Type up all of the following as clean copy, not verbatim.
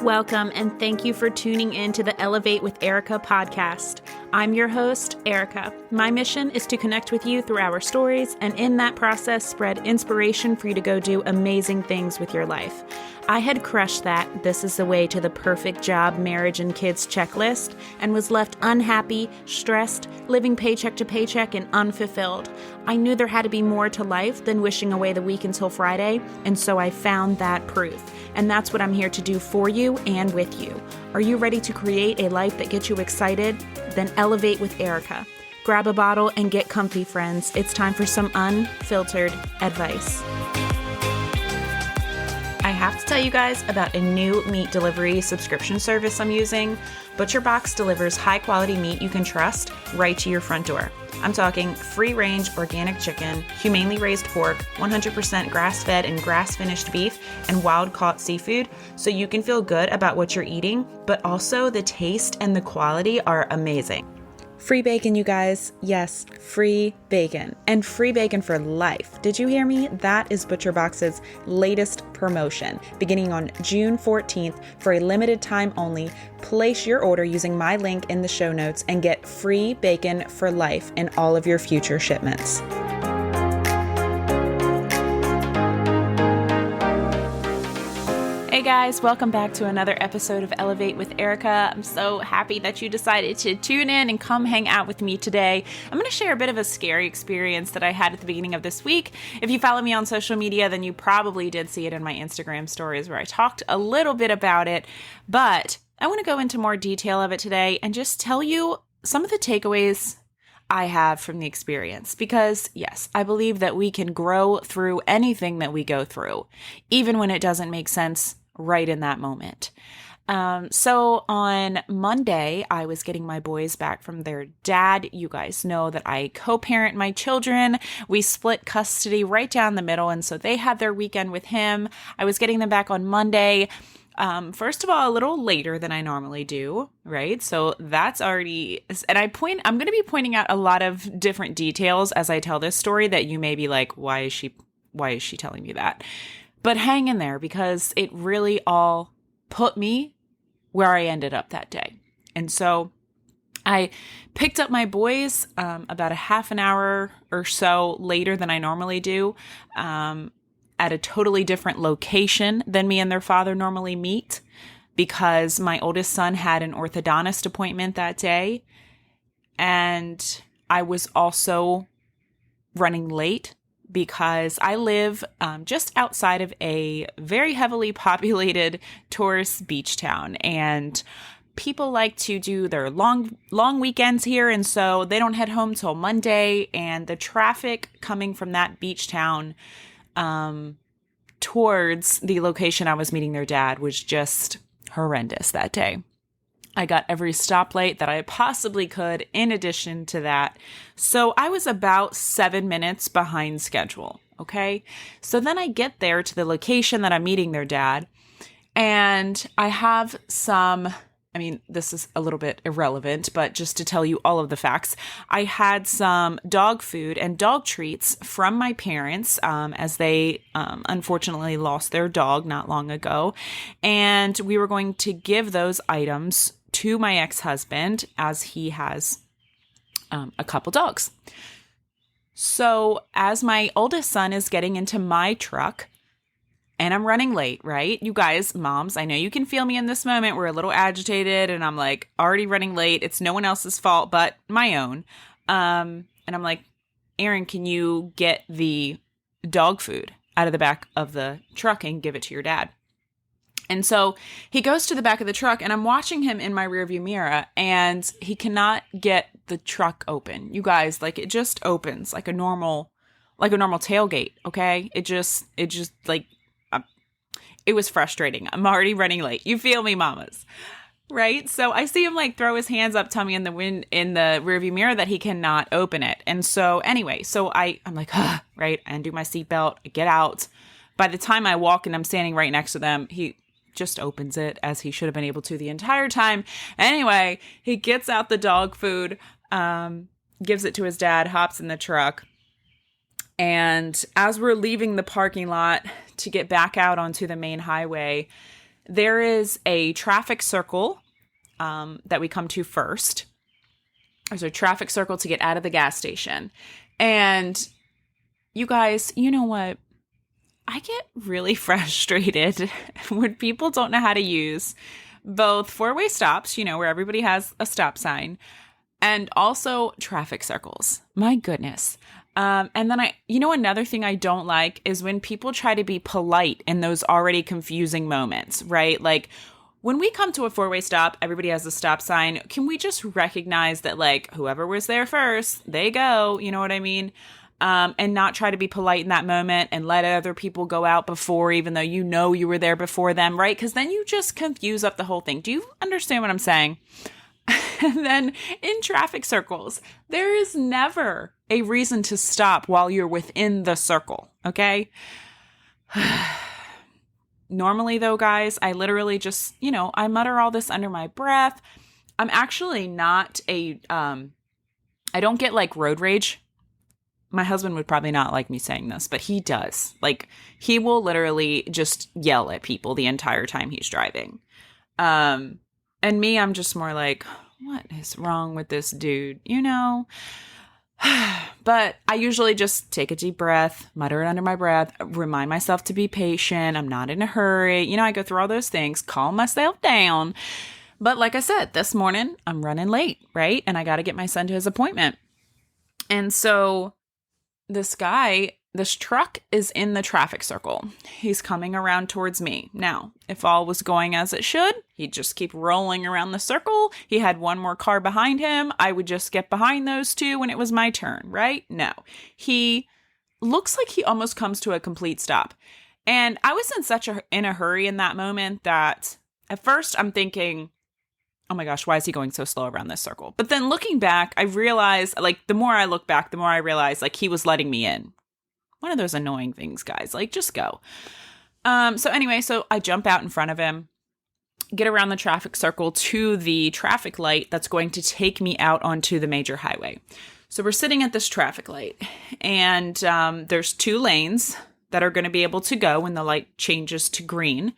Welcome, and thank you for tuning in to the Elevate with Erica podcast. I'm your host, Erica. My mission is to connect with you through our stories, and in that process, spread inspiration for you to go do amazing things with your life. I had crushed that "this is the way to the perfect job, marriage, and kids" checklist, and was left unhappy, stressed, living paycheck to paycheck, and unfulfilled. I knew there had to be more to life than wishing away the week until Friday, and so I found that proof. And that's what I'm here to do for you and with you. Are you ready to create a life that gets you excited? Then elevate with Erica. Grab a bottle and get comfy, friends. It's time for some unfiltered advice. I have to tell you guys about a new meat delivery subscription service I'm using. ButcherBox delivers high-quality meat you can trust right to your front door. I'm talking free-range organic chicken, humanely raised pork, 100% grass-fed and grass-finished beef, and wild-caught seafood, so you can feel good about what you're eating, but also the taste and the quality are amazing. Free bacon, you guys. Yes, free bacon. And free bacon for life. Did you hear me? That is ButcherBox's latest promotion. Beginning on June 14th, for a limited time only, place your order using my link in the show notes and get free bacon for life in all of your future shipments. Hey guys, welcome back to another episode of Elevate with Erica. I'm so happy that you decided to tune in and come hang out with me today. I'm going to share a bit of a scary experience that I had at the beginning of this week. If you follow me on social media, then you probably did see it in my Instagram stories where I talked a little bit about it, but I want to go into more detail of it today and just tell you some of the takeaways I have from the experience, because yes, I believe that we can grow through anything that we go through, even when it doesn't make sense right in that moment. So on Monday, I was getting my boys back from their dad. You guys know that I co-parent my children. We split custody right down the middle, and so they had their weekend with him. I was getting them back on Monday. First of all, a little later than I normally do, right? So that's already, and I'm going to be pointing out a lot of different details as I tell this story that you may be like, why is she telling me that? But hang in there, because it really all put me where I ended up that day. And so I picked up my boys about a half an hour or so later than I normally do, at a totally different location than me and their father normally meet, because my oldest son had an orthodontist appointment that day. And I was also running late because I live just outside of a very heavily populated tourist beach town, and people like to do their long weekends here, and so they don't head home till Monday, and the traffic coming from that beach town towards the location I was meeting their dad was just horrendous that day. I got every stoplight that I possibly could in addition to that. So I was about 7 minutes behind schedule. Okay. So then I get there to the location that I'm meeting their dad, and I have this is a little bit irrelevant, but just to tell you all of the facts, I had some dog food and dog treats from my parents as they unfortunately lost their dog not long ago. And we were going to give those items to my ex-husband, as he has a couple dogs. So as my oldest son is getting into my truck, and I'm running late, right? You guys, moms, I know you can feel me in this moment. We're a little agitated, and I'm like already running late. It's no one else's fault but my own. And I'm like, Aaron, can you get the dog food out of the back of the truck and give it to your dad? And so he goes to the back of the truck, and I'm watching him in my rearview mirror, and he cannot get the truck open. You guys, like, it just opens like a normal tailgate. Okay. It just like, it was frustrating. I'm already running late. You feel me, mamas, right? So I see him like throw his hands up, tell me in the rearview mirror that he cannot open it. And so anyway, I'm like, right. I undo my seatbelt, I get out. By the time I walk and I'm standing right next to them, he just opens it, as he should have been able to the entire time. Anyway, he gets out the dog food, gives it to his dad, hops in the truck. And as we're leaving the parking lot to get back out onto the main highway, there is a traffic circle that we come to first. There's a traffic circle to get out of the gas station. And you guys, you know what? I get really frustrated when people don't know how to use both four-way stops, where everybody has a stop sign, and also traffic circles. My goodness. And then another thing I don't like is when people try to be polite in those already confusing moments, right? Like when we come to a four-way stop, everybody has a stop sign. Can we just recognize that like whoever was there first, they go, you know what I mean? And not try to be polite in that moment and let other people go out before, even though you were there before them, right? Because then you just confuse up the whole thing. Do you understand what I'm saying? And then in traffic circles, there is never a reason to stop while you're within the circle, okay? Normally, though, guys, I literally just, I mutter all this under my breath. I'm actually not I don't get like road rage. My husband would probably not like me saying this, but he does. Like, he will literally just yell at people the entire time he's driving. And me, I'm just more like, what is wrong with this dude? But I usually just take a deep breath, mutter it under my breath, remind myself to be patient. I'm not in a hurry. I go through all those things, calm myself down. But like I said, this morning I'm running late, right? And I got to get my son to his appointment. And so this truck is in the traffic circle. He's coming around towards me. Now, if all was going as it should, he'd just keep rolling around the circle. He had one more car behind him. I would just get behind those two when it was my turn, right? No. He looks like he almost comes to a complete stop. And I was in a hurry in that moment that at first I'm thinking, oh my gosh, why is he going so slow around this circle? But then looking back, I realized, like, the more I look back, the more I realize, like, he was letting me in. One of those annoying things, guys. Like, just go. So I jump out in front of him, get around the traffic circle to the traffic light that's going to take me out onto the major highway. So we're sitting at this traffic light, and there's two lanes that are going to be able to go when the light changes to green.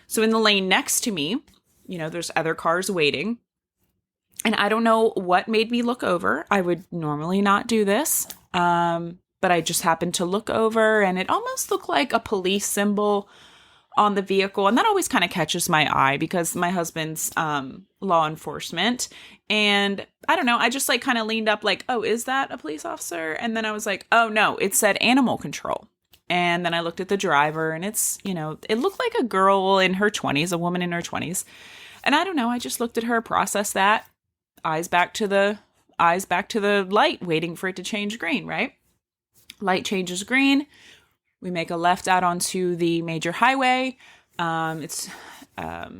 So in the lane next to me, there's other cars waiting. And I don't know what made me look over. I would normally not do this. But I just happened to look over, and it almost looked like a police symbol on the vehicle. And that always kind of catches my eye because my husband's law enforcement. And I don't know, I just like kind of leaned up like, oh, is that a police officer? And then I was like, oh no, it said animal control. And then I looked at the driver, and it's, it looked like a girl in her 20s, a woman in her 20s. And I don't know, I just looked at her, processed that, eyes back to the light, waiting for it to change green, right? Light changes green. We make a left out onto the major highway. It's a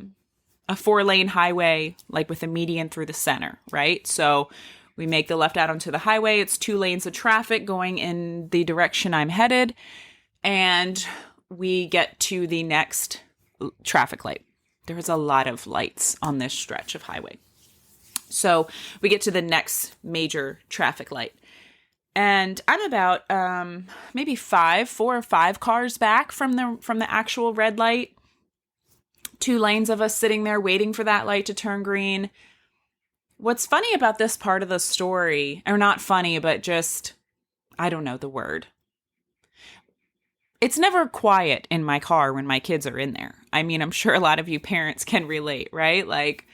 4-lane highway, like with a median through the center, right? So we make the left out onto the highway. It's 2 lanes of traffic going in the direction I'm headed. And we get to the next traffic light. There's a lot of lights on this stretch of highway. So we get to the next major traffic light. And I'm about maybe 4 or 5 cars back from the actual red light. 2 lanes of us sitting there waiting for that light to turn green. What's funny about this part of the story, or not funny, but just, I don't know the word. It's never quiet in my car when my kids are in there. I mean, I'm sure a lot of you parents can relate, right? Like,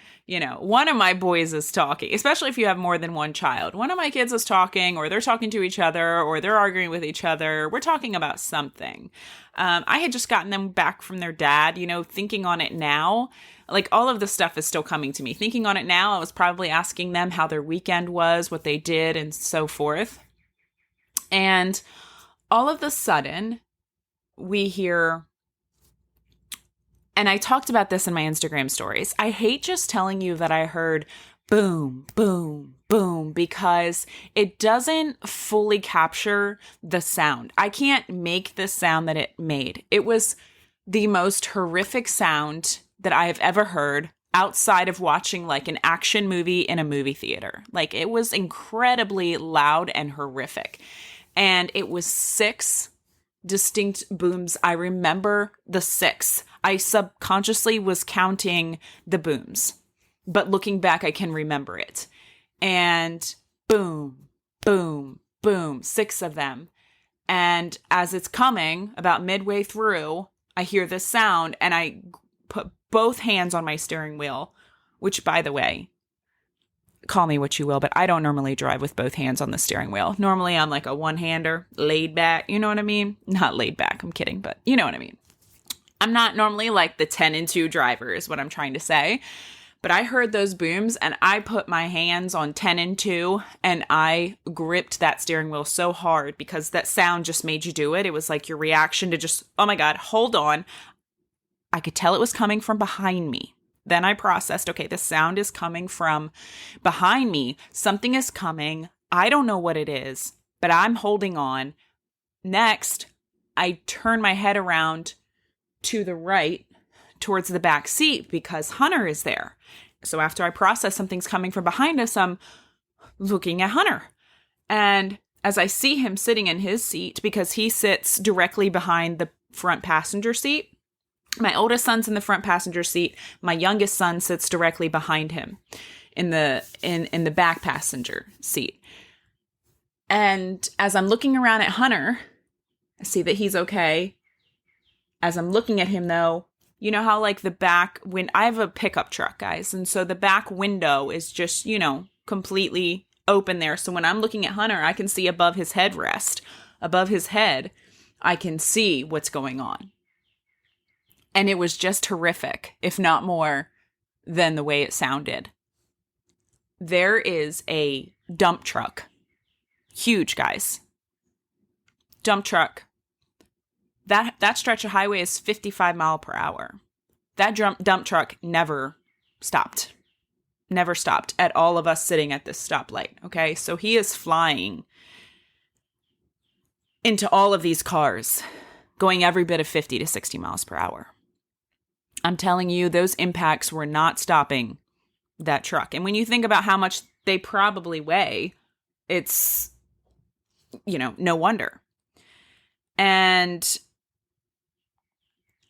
one of my boys is talking, especially if you have more than one child. One of my kids is talking, or they're talking to each other, or they're arguing with each other. We're talking about something. I had just gotten them back from their dad, thinking on it now. Like, all of this stuff is still coming to me. Thinking on it now, I was probably asking them how their weekend was, what they did, and so forth. And all of a sudden, we hear... And I talked about this in my Instagram stories. I hate just telling you that I heard boom, boom, boom, because it doesn't fully capture the sound. I can't make the sound that it made. It was the most horrific sound that I have ever heard outside of watching like an action movie in a movie theater. Like, it was incredibly loud and horrific. And it was 6 distinct booms. I remember the 6. I subconsciously was counting the booms, but looking back, I can remember it. And boom, boom, boom, 6 of them. And as it's coming, about midway through, I hear this sound and I put both hands on my steering wheel, which, by the way, call me what you will, but I don't normally drive with both hands on the steering wheel. Normally I'm like a one-hander, laid back, you know what I mean? Not laid back, I'm kidding, but you know what I mean. I'm not normally like the 10 and 2 driver is what I'm trying to say. But I heard those booms and I put my hands on 10 and 2 and I gripped that steering wheel so hard because that sound just made you do it. It was like your reaction to just, oh my God, hold on. I could tell it was coming from behind me. Then I processed, okay, the sound is coming from behind me. Something is coming. I don't know what it is, but I'm holding on. Next, I turn my head around to the right towards the back seat because Hunter is there. So after I process something's coming from behind us, I'm looking at Hunter. And as I see him sitting in his seat, because he sits directly behind the front passenger seat, my oldest son's in the front passenger seat. My youngest son sits directly behind him in the back passenger seat. And as I'm looking around at Hunter, I see that he's okay. As I'm looking at him though, you know how like the back when I have a pickup truck, guys. And so the back window is just, completely open there. So when I'm looking at Hunter, I can see above his headrest, above his head, I can see what's going on. And it was just horrific, if not more than the way it sounded. There is a dump truck. Huge, guys. Dump truck. That stretch of highway is 55 mile per hour. That dump truck never stopped. Never stopped at all of us sitting at this stoplight. Okay, so he is flying into all of these cars, going every bit of 50 to 60 miles per hour. I'm telling you, those impacts were not stopping that truck. And when you think about how much they probably weigh, it's, no wonder. And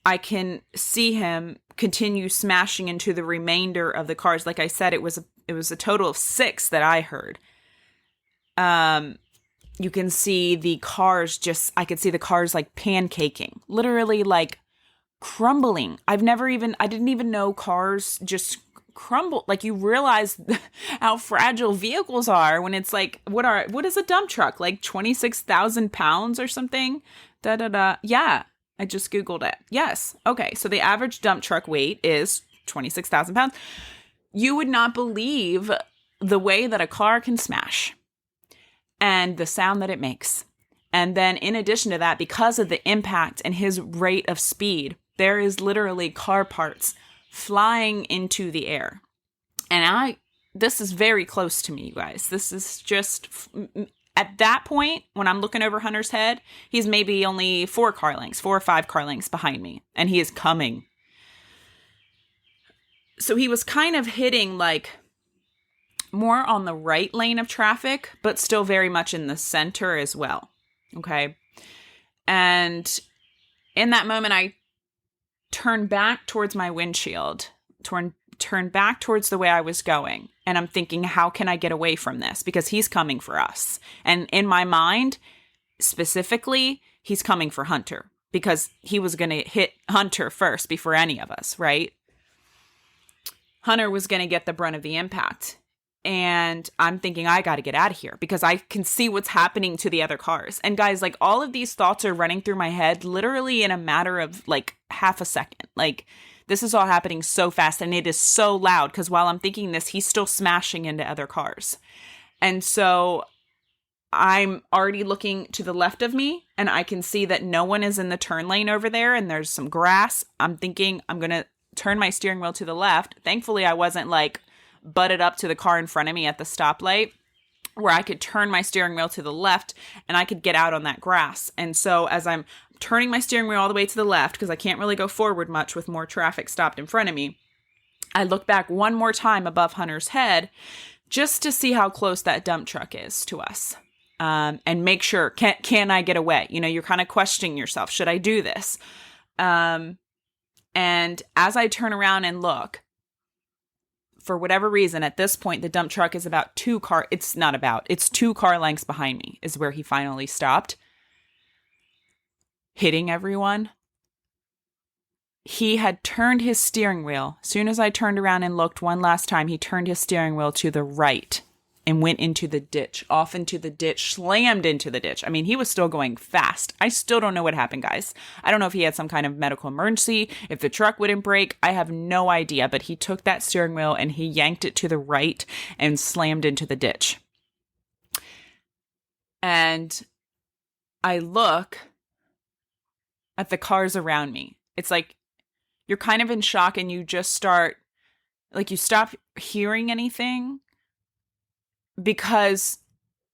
I can see him continue smashing into the remainder of the cars. Like I said, it was a total of 6 that I heard. You can see the cars I could see the cars like pancaking, literally like crumbling. I didn't even know cars just crumble. Like you realize how fragile vehicles are when it's like, what is a dump truck? Like 26,000 pounds or something? Yeah. I just Googled it. Yes. Okay. So the average dump truck weight is 26,000 pounds. You would not believe the way that a car can smash and the sound that it makes. And then in addition to that, because of the impact and his rate of speed, there is literally car parts flying into the air. And this is very close to me, you guys. This is just... At that point, when I'm looking over Hunter's head, he's maybe only 4 or 5 car lengths behind me, and he is coming. So he was kind of hitting like more on the right lane of traffic, but still very much in the center as well. Okay. And in that moment, I turned back towards my windshield, turned back towards the way I was going. And I'm thinking, how can I get away from this? Because he's coming for us. And in my mind, specifically, he's coming for Hunter because he was going to hit Hunter first before any of us, right? Hunter was going to get the brunt of the impact. And I'm thinking, I got to get out of here because I can see what's happening to the other cars. And guys, like all of these thoughts are running through my head literally in a matter of like half a second. Like this is all happening so fast and it is so loud because while I'm thinking this, he's still smashing into other cars. And so I'm already looking to the left of me and I can see that no one is in the turn lane over there and there's some grass. I'm thinking I'm going to turn my steering wheel to the left. Thankfully, I wasn't like butted up to the car in front of me at the stoplight where I could turn my steering wheel to the left and I could get out on that grass. And so as I'm turning my steering wheel all the way to the left, because I can't really go forward much with more traffic stopped in front of me, I look back one more time above Hunter's head just to see how close that dump truck is to us. And make sure, can I get away? You know, you're kind of questioning yourself. Should I do this? And as I turn around and look, for whatever reason, at this point, the dump truck is it's 2 car lengths behind me is where he finally stopped, hitting everyone. He had turned his steering wheel. As soon as I turned around and looked one last time, he turned his steering wheel to the right and went into the ditch, off into the ditch, slammed into the ditch. I mean, he was still going fast. I still don't know what happened, guys. I don't know if he had some kind of medical emergency, if the truck wouldn't brake. I have no idea, but he took that steering wheel and he yanked it to the right and slammed into the ditch. And I look at the cars around me. It's like you're kind of in shock and you just start, like, you stop hearing anything because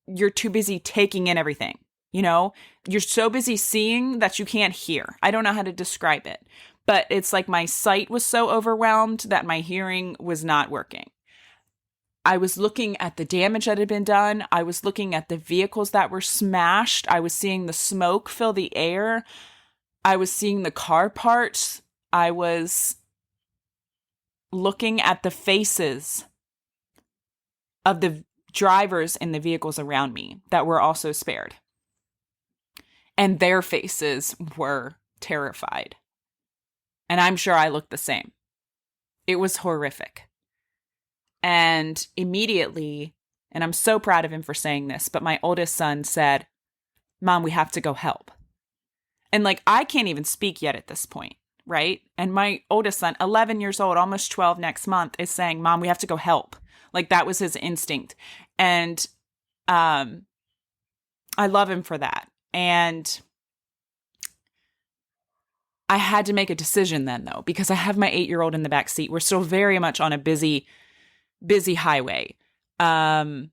you're too busy taking in everything. You know, you're so busy seeing that you can't hear. I don't know how to describe it, but it's like my sight was so overwhelmed that my hearing was not working. I was looking at the damage that had been done. I was looking at the vehicles that were smashed. I was seeing the smoke fill the air. I was seeing the car parts. I was looking at the faces of the drivers in the vehicles around me that were also spared. And their faces were terrified. And I'm sure I looked the same. It was horrific. And immediately, and I'm so proud of him for saying this, but my oldest son said, "Mom, we have to go help." And like, I can't even speak yet at this point, right? And my oldest son, 11 years old, almost 12 next month, is saying, "Mom, we have to go help." Like, that was his instinct. And I love him for that. And I had to make a decision then, though, because I have my 8-year-old in the back seat. We're still very much on a busy highway. I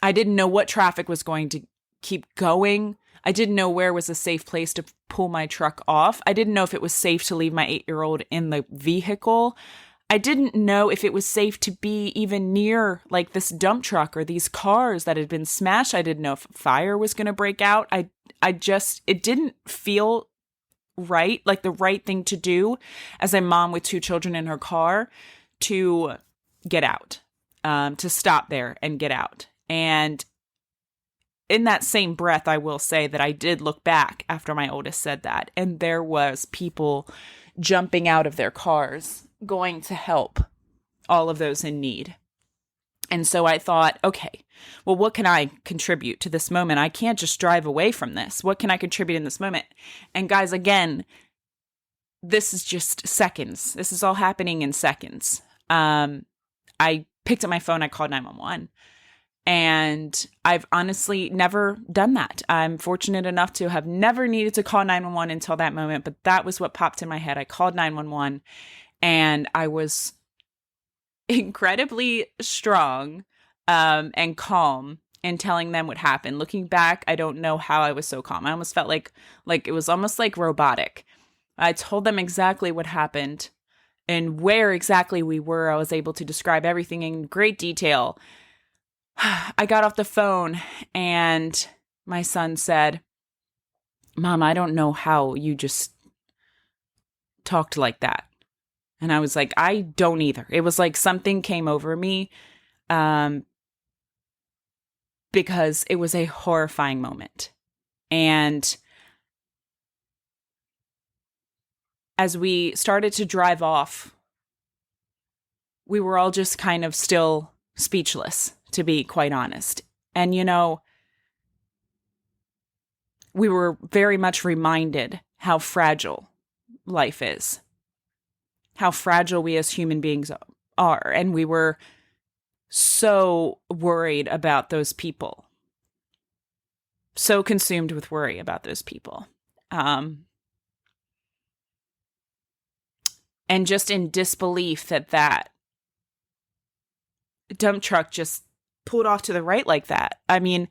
didn't know what traffic was going to keep going. I didn't know where was a safe place to pull my truck off. I didn't know if it was safe to leave my 8-year-old in the vehicle. I didn't know if it was safe to be even near like this dump truck or these cars that had been smashed. I didn't know if fire was going to break out. It didn't feel right, like the right thing to do as a mom with 2 children in her car to get out, to stop there and get out. And in that same breath, I will say that I did look back after my oldest said that, and there was people jumping out of their cars going to help all of those in need. And so I thought, okay, well, what can I contribute to this moment? I can't just drive away from this. What can I contribute in this moment? And guys, again, this is just seconds. This is all happening in seconds. I picked up my phone. I called 911. And I've honestly never done that. I'm fortunate enough to have never needed to call 911 until that moment. But that was what popped in my head. I called 911 and I was incredibly strong and calm in telling them what happened. Looking back, I don't know how I was so calm. I almost felt like it was almost like robotic. I told them exactly what happened and where exactly we were. I was able to describe everything in great detail. I got off the phone and my son said, "Mom, I don't know how you just talked like that." And I was like, I don't either. It was like something came over me because it was a horrifying moment. And as we started to drive off, we were all just kind of still speechless, to be quite honest. And, you know, we were very much reminded how fragile life is, how fragile we as human beings are. And we were so worried about those people, so consumed with worry about those people. And just in disbelief that dump truck just pulled off to the right like that. I mean,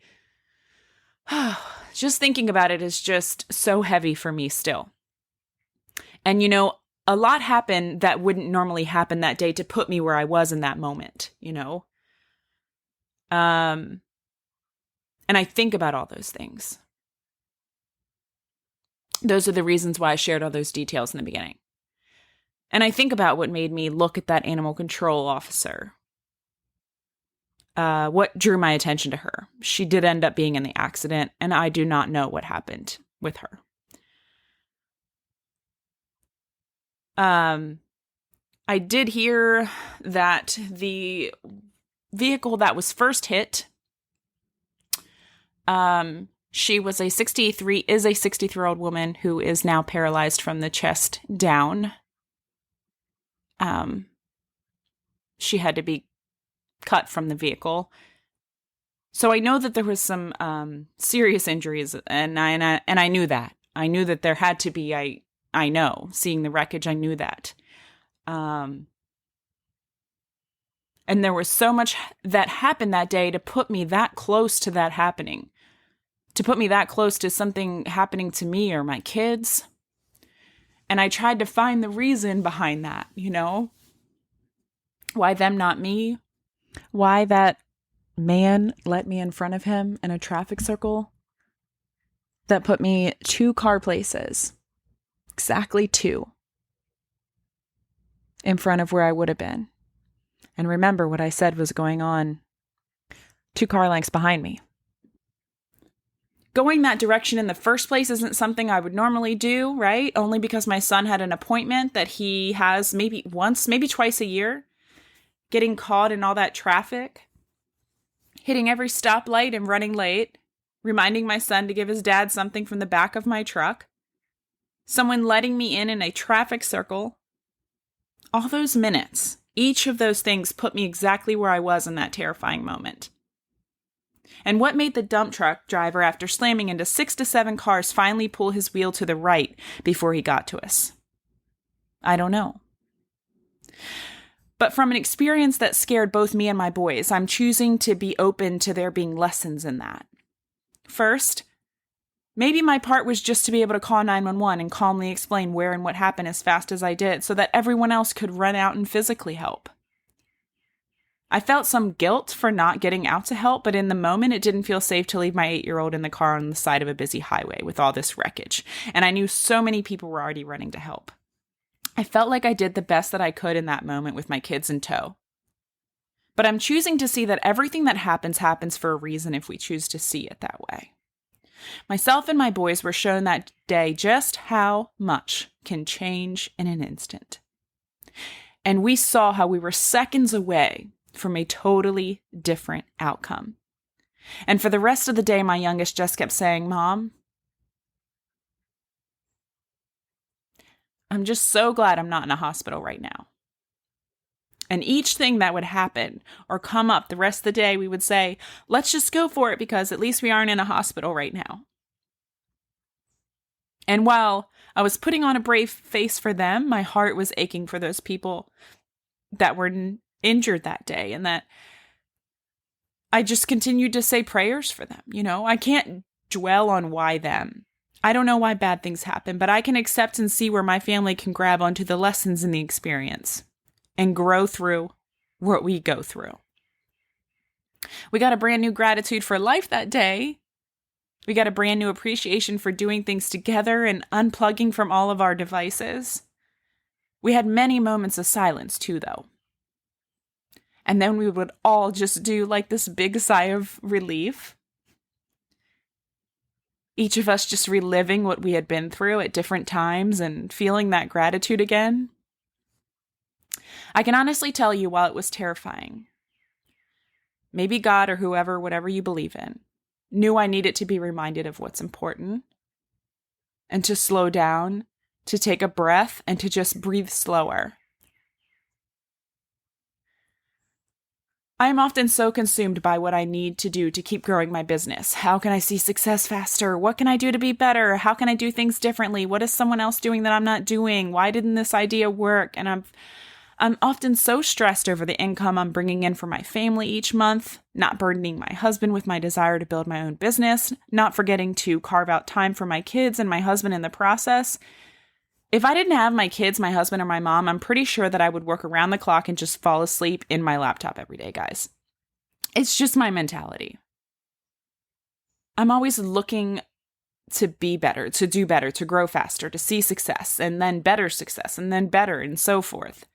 just thinking about it is just so heavy for me still. And, you know, a lot happened that wouldn't normally happen that day to put me where I was in that moment, you know? And I think about all those things. Those are the reasons why I shared all those details in the beginning. And I think about what made me look at that animal control officer. What drew my attention to her. She did end up being in the accident, and I do not know what happened with her. I did hear that the vehicle that was first hit, she was a 63-year-old woman who is now paralyzed from the chest down. She had to be cut from the vehicle. So I know that there was some serious injuries, and I knew that. I knew that there had to be. I know, seeing the wreckage, I knew that. And there was so much that happened that day to put me that close to that happening. To put me that close to something happening to me or my kids. And I tried to find the reason behind that, Why them, not me? Why that man let me in front of him in a traffic circle that put me 2 car places, exactly 2, in front of where I would have been. And remember what I said was going on 2 car lengths behind me. Going that direction in the first place isn't something I would normally do, right? Only because my son had an appointment that he has maybe once, maybe twice a year. Getting caught in all that traffic. Hitting every stoplight and running late. Reminding my son to give his dad something from the back of my truck. Someone letting me in a traffic circle. All those minutes, each of those things put me exactly where I was in that terrifying moment. And what made the dump truck driver, after slamming into 6 to 7 cars, finally pull his wheel to the right before he got to us? I don't know. But from an experience that scared both me and my boys, I'm choosing to be open to there being lessons in that. First, maybe my part was just to be able to call 911 and calmly explain where and what happened as fast as I did so that everyone else could run out and physically help. I felt some guilt for not getting out to help, but in the moment, it didn't feel safe to leave my 8-year-old in the car on the side of a busy highway with all this wreckage. And I knew so many people were already running to help. I felt like I did the best that I could in that moment with my kids in tow. But I'm choosing to see that everything that happens for a reason if we choose to see it that way. Myself and my boys were shown that day just how much can change in an instant. And we saw how we were seconds away from a totally different outcome. And for the rest of the day, my youngest just kept saying, "Mom, I'm just so glad I'm not in a hospital right now." And each thing that would happen or come up the rest of the day, we would say, "Let's just go for it because at least we aren't in a hospital right now." And while I was putting on a brave face for them, my heart was aching for those people that were injured that day, and that I just continued to say prayers for them. I can't dwell on why them. I don't know why bad things happen, but I can accept and see where my family can grab onto the lessons in the experience and grow through what we go through. We got a brand new gratitude for life that day. We got a brand new appreciation for doing things together and unplugging from all of our devices. We had many moments of silence too, though. And then we would all just do like this big sigh of relief. Each of us just reliving what we had been through at different times and feeling that gratitude again. I can honestly tell you, while it was terrifying, maybe God or whoever, whatever you believe in, knew I needed to be reminded of what's important and to slow down, to take a breath, and to just breathe slower. I am often so consumed by what I need to do to keep growing my business. How can I see success faster? What can I do to be better? How can I do things differently? What is someone else doing that I'm not doing? Why didn't this idea work? And I'm often so stressed over the income I'm bringing in for my family each month, not burdening my husband with my desire to build my own business, not forgetting to carve out time for my kids and my husband in the process. If I didn't have my kids, my husband, or my mom, I'm pretty sure that I would work around the clock and just fall asleep in my laptop every day, guys. It's just my mentality. I'm always looking to be better, to do better, to grow faster, to see success, and then better success, and then better, and so forth.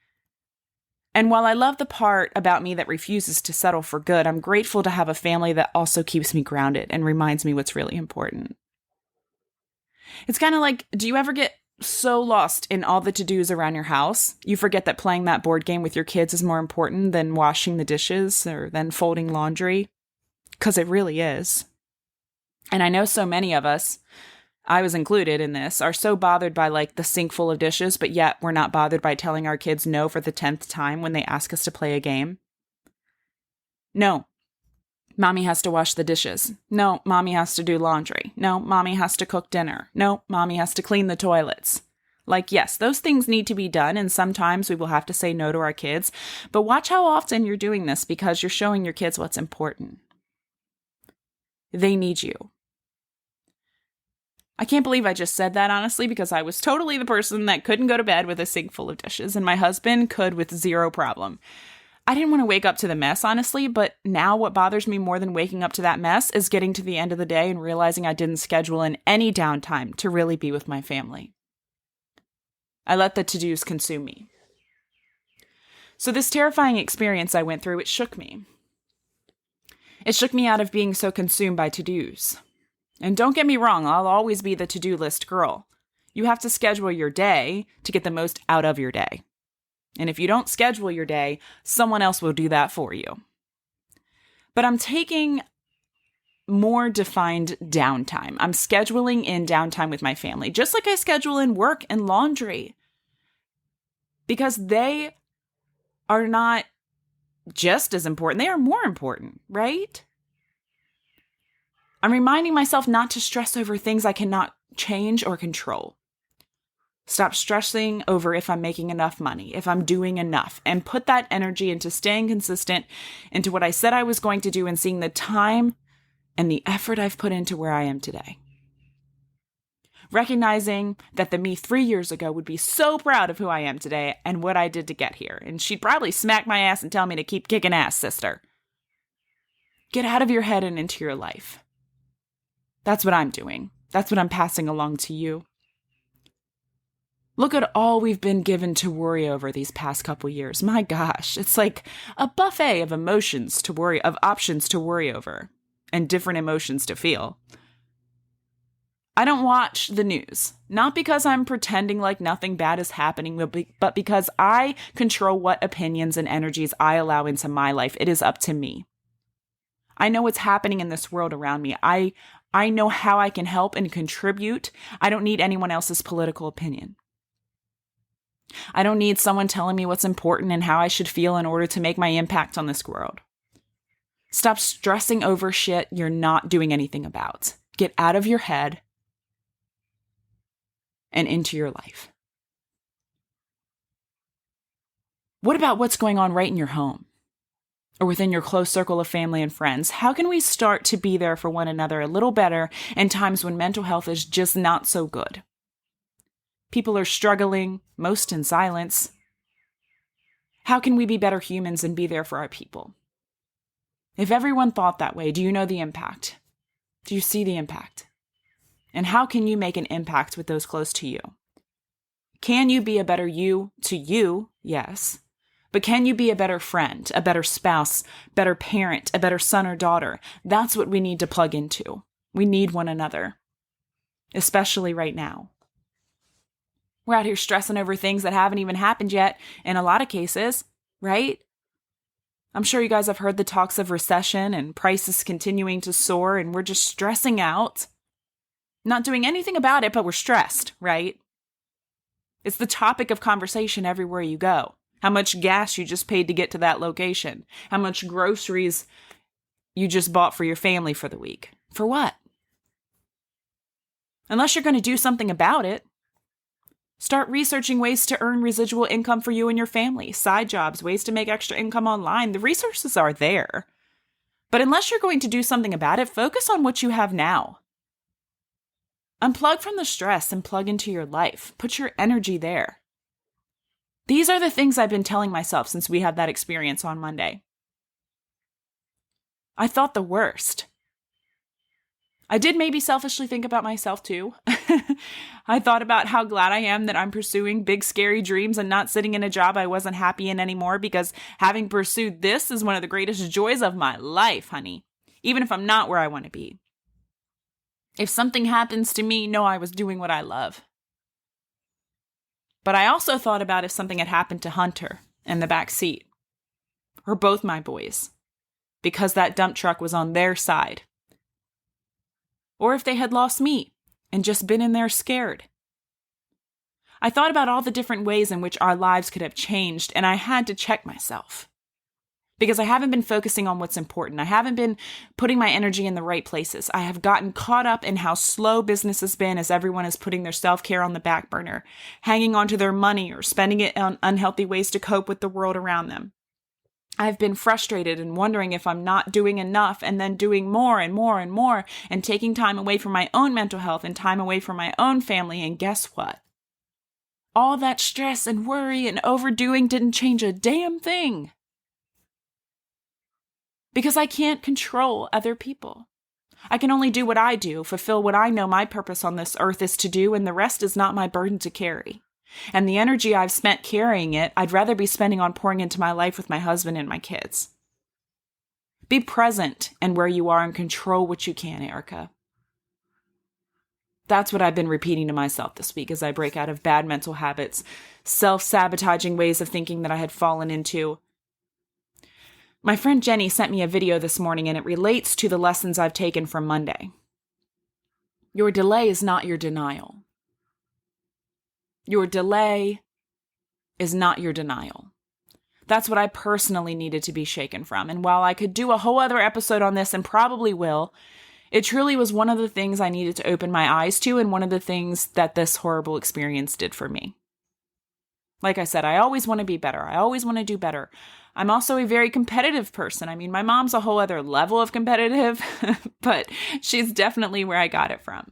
And while I love the part about me that refuses to settle for good, I'm grateful to have a family that also keeps me grounded and reminds me what's really important. It's kind of like, do you ever get so lost in all the to-dos around your house, you forget that playing that board game with your kids is more important than washing the dishes or than folding laundry? Because it really is. And I know so many of us, I was included in this, are so bothered by like the sink full of dishes, but yet we're not bothered by telling our kids no for the 10th time when they ask us to play a game. No, mommy has to wash the dishes. No, mommy has to do laundry. No, mommy has to cook dinner. No, mommy has to clean the toilets. Like, yes, those things need to be done, and sometimes we will have to say no to our kids, but watch how often you're doing this because you're showing your kids what's important. They need you. I can't believe I just said that, honestly, because I was totally the person that couldn't go to bed with a sink full of dishes, and my husband could with zero problem. I didn't want to wake up to the mess, honestly, but now what bothers me more than waking up to that mess is getting to the end of the day and realizing I didn't schedule in any downtime to really be with my family. I let the to-dos consume me. So this terrifying experience I went through, it shook me. It shook me out of being so consumed by to-dos. And don't get me wrong, I'll always be the to-do list girl. You have to schedule your day to get the most out of your day. And if you don't schedule your day, someone else will do that for you. But I'm taking more defined downtime. I'm scheduling in downtime with my family, just like I schedule in work and laundry. Because they are not just as important, they are more important, right? I'm reminding myself not to stress over things I cannot change or control. Stop stressing over if I'm making enough money, if I'm doing enough, and put that energy into staying consistent into what I said I was going to do and seeing the time and the effort I've put into where I am today. Recognizing that the me 3 years ago would be so proud of who I am today and what I did to get here. And she'd probably smack my ass and tell me to keep kicking ass, sister. Get out of your head and into your life. That's what I'm doing. That's what I'm passing along to you. Look at all we've been given to worry over these past couple years. My gosh, it's like a buffet of emotions to worry, of options to worry over, and different emotions to feel. I don't watch the news, not because I'm pretending like nothing bad is happening, but because I control what opinions and energies I allow into my life. It is up to me. I know what's happening in this world around me. I know how I can help and contribute. I don't need anyone else's political opinion. I don't need someone telling me what's important and how I should feel in order to make my impact on this world. Stop stressing over shit you're not doing anything about. Get out of your head and into your life. What about what's going on right in your home or within your close circle of family and friends? How can we start to be there for one another a little better in times when mental health is just not so good? People are struggling, most in silence. How can we be better humans and be there for our people? If everyone thought that way, do you know the impact? Do you see the impact? And how can you make an impact with those close to you? Can you be a better you to you? Yes. But can you be a better friend, a better spouse, better parent, a better son or daughter? That's what we need to plug into. We need one another, especially right now. We're out here stressing over things that haven't even happened yet in a lot of cases, right? I'm sure you guys have heard the talks of recession and prices continuing to soar, and we're just stressing out. Not doing anything about it, but we're stressed, right? It's the topic of conversation everywhere you go. How much gas you just paid to get to that location. How much groceries you just bought for your family for the week. For what? Unless you're going to do something about it. Start researching ways to earn residual income for you and your family, side jobs, ways to make extra income online. The resources are there. But unless you're going to do something about it, focus on what you have now. Unplug from the stress and plug into your life. Put your energy there. These are the things I've been telling myself since we had that experience on Monday. I thought the worst. I did maybe selfishly think about myself too. I thought about how glad I am that I'm pursuing big, scary dreams and not sitting in a job I wasn't happy in anymore, because having pursued this is one of the greatest joys of my life, honey, even if I'm not where I want to be. If something happens to me, know I was doing what I love. But I also thought about if something had happened to Hunter in the back seat, or both my boys, because that dump truck was on their side. Or if they had lost me and just been in there scared. I thought about all the different ways in which our lives could have changed, and I had to check myself. Because I haven't been focusing on what's important. I haven't been putting my energy in the right places. I have gotten caught up in how slow business has been as everyone is putting their self-care on the back burner, hanging on to their money or spending it on unhealthy ways to cope with the world around them. I've been frustrated and wondering if I'm not doing enough, and then doing more and more and more, and taking time away from my own mental health and time away from my own family. And guess what? All that stress and worry and overdoing didn't change a damn thing. Because I can't control other people. I can only do what I do, fulfill what I know my purpose on this earth is to do, and the rest is not my burden to carry. And the energy I've spent carrying it, I'd rather be spending on pouring into my life with my husband and my kids. Be present and where you are and control what you can, Erica. That's what I've been repeating to myself this week as I break out of bad mental habits, self-sabotaging ways of thinking that I had fallen into. My friend Jenny sent me a video this morning, and it relates to the lessons I've taken from Monday. Your delay is not your denial. Your delay is not your denial. That's what I personally needed to be shaken from. And while I could do a whole other episode on this, and probably will, it truly was one of the things I needed to open my eyes to, and one of the things that this horrible experience did for me. Like I said, I always want to be better. I always want to do better. I'm also a very competitive person. I mean, my mom's a whole other level of competitive, but she's definitely where I got it from.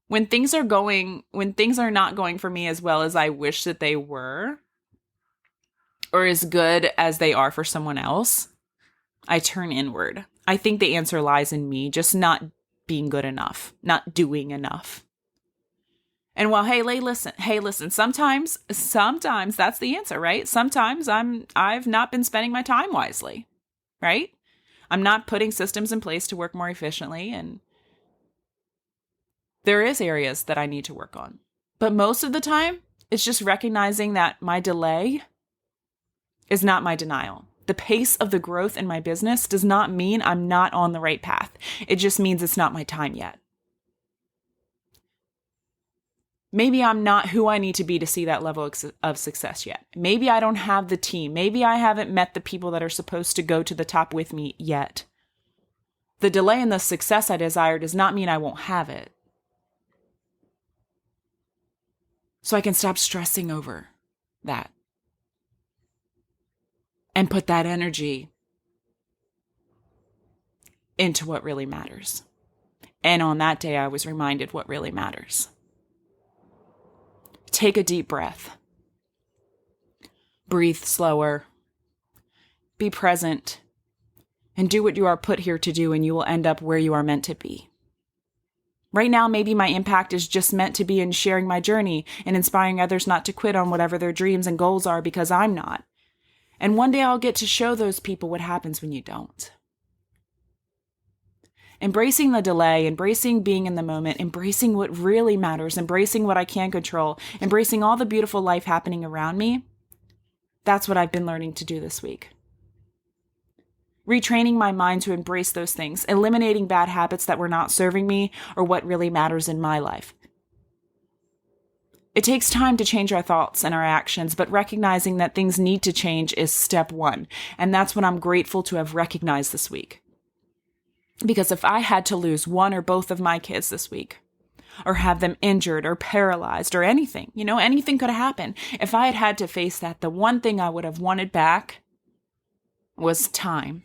When things are not going for me as well as I wish that they were, or as good as they are for someone else, I turn inward. I think the answer lies in me just not being good enough, not doing enough. And while, hey, listen, sometimes that's the answer, right? Sometimes I've not been spending my time wisely, right? I'm not putting systems in place to work more efficiently, and there is areas that I need to work on. But most of the time, it's just recognizing that my delay is not my denial. The pace of the growth in my business does not mean I'm not on the right path. It just means it's not my time yet. Maybe I'm not who I need to be to see that level of success yet. Maybe I don't have the team. Maybe I haven't met the people that are supposed to go to the top with me yet. The delay in the success I desire does not mean I won't have it. So I can stop stressing over that and put that energy into what really matters. And on that day, I was reminded what really matters. Take a deep breath. Breathe slower. Be present. And do what you are put here to do, and you will end up where you are meant to be. Right now, maybe my impact is just meant to be in sharing my journey and inspiring others not to quit on whatever their dreams and goals are, because I'm not. And one day I'll get to show those people what happens when you don't. Embracing the delay, embracing being in the moment, embracing what really matters, embracing what I can control, embracing all the beautiful life happening around me. That's what I've been learning to do this week. Retraining my mind to embrace those things, eliminating bad habits that were not serving me or what really matters in my life. It takes time to change our thoughts and our actions, but recognizing that things need to change is step one. And that's what I'm grateful to have recognized this week. Because if I had to lose one or both of my kids this week, or have them injured or paralyzed or anything, anything could have happened. If I had had to face that, the one thing I would have wanted back was time.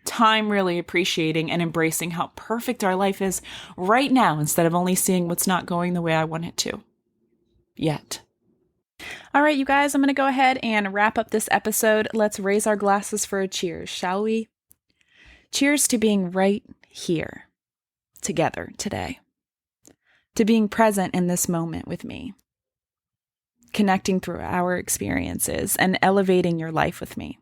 Time really appreciating and embracing how perfect our life is right now, instead of only seeing what's not going the way I want it to. Yet. All right, you guys, I'm going to go ahead and wrap up this episode. Let's raise our glasses for a cheers, shall we? Cheers to being right here, together today. To being present in this moment with me. Connecting through our experiences and elevating your life with me.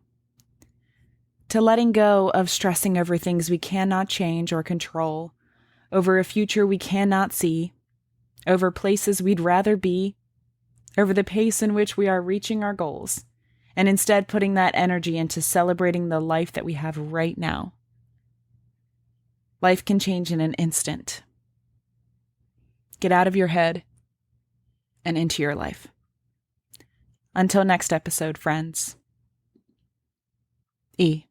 To letting go of stressing over things we cannot change or control, over a future we cannot see, over places we'd rather be, over the pace in which we are reaching our goals, and instead putting that energy into celebrating the life that we have right now. Life can change in an instant. Get out of your head and into your life. Until next episode, friends. E.